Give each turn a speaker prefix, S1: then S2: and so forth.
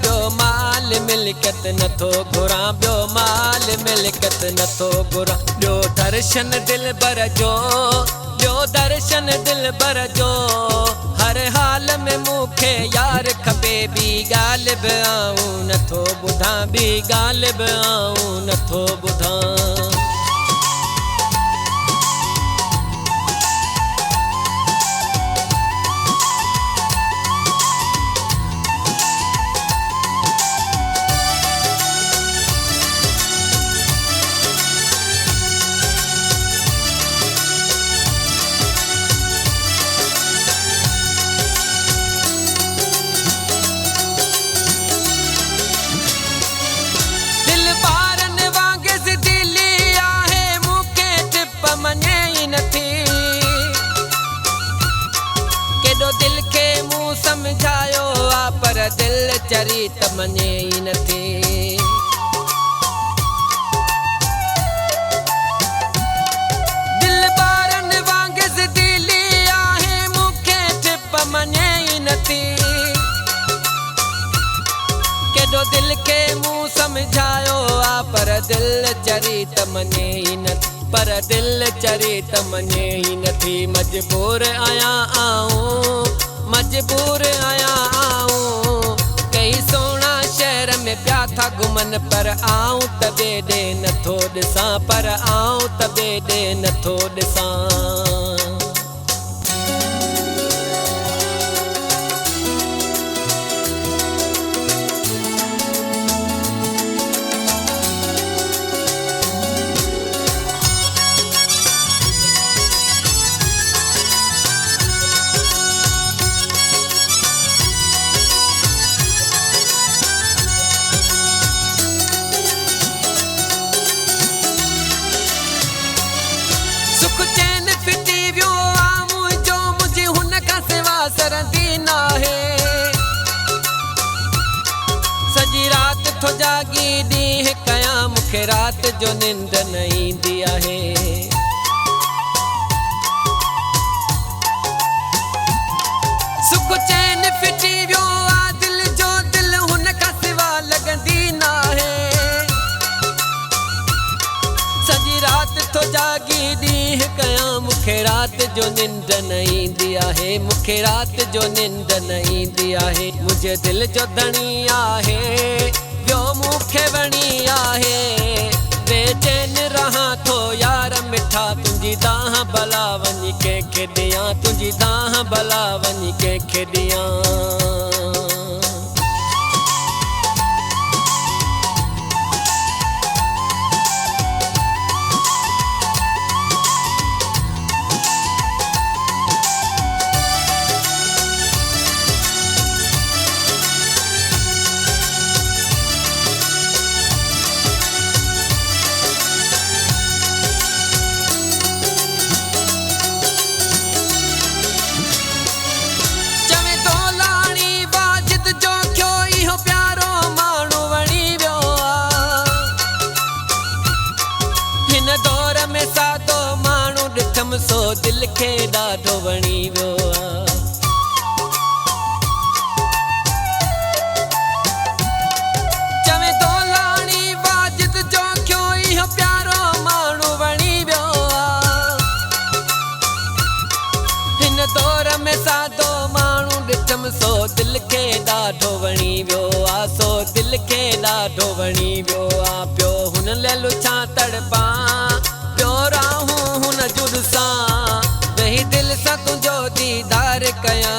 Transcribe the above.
S1: बियो माल मिलकत नथो घुरां बियो माल मिलकत नथो घुरां बियो दर्शन दिल बर जो बियो दर्शन दिल बर जो हर हाल में मूंखे यार खपे ॿी ॻाल्हि बि आऊं नथो ॿुधां ॿी ॻाल्हि बि आऊं नथो ॿुधां दिल के मुँह समझायो आ पर दिल चरी त मञे ई नथी दिल ॿारन वांगुर दिली आहे मूंखे टिप मञे ई नथी केॾो दिल के मुँह समझायो आ पर दिल चरी त मञे ई नथी पर दिल चरी त मञे ई नथी मजबूर आयां आऊं मजबूर आयां आऊं कई सोना शहर में पिया था घुमन पर आऊं त ॿिए ॾे नथो ॾिसां पर आऊं त ॿिए ॾे नथो ॾिसां सजी रात थो जागी ॾींह कयां मूंखे रात जो निंड न ईंदी आहे सुख चैन फिटी वियो आ दिल जो दिल हुन खां सिवा लॻंदी नाहे सजी रात थो जागी ॾींह कयां मूंखे रात जो निंड न ईंदी आहे मूंखे रात जो निंड न ईंदी आहे मुंहिंजे दिल जो धणी आहे ॿियो मूंखे वणी आहे बेचैन रहां थो यार मिठा तुंहिंजी दाह भला वञी कंहिंखे ॾियां तुंहिंजी दाह भला वञी कंहिंखे ॾियां सो दिल खे ॾाढो वणी वियो आ चवे थो लाणी वाजिद जो क्यो इहो प्यारो माण्हू वणी वियो आ हिन दौर में सादो माण्हू ॾिठमि सो दिल खे ॾाढो वणी वियो आ सो दिल खे ॾाढो वणी वियो आ पियो हुन लैलू छा तड़पां पियो राहूं हुन जुड़ सां वही दिल सां तुंहिंजो दीदार कयां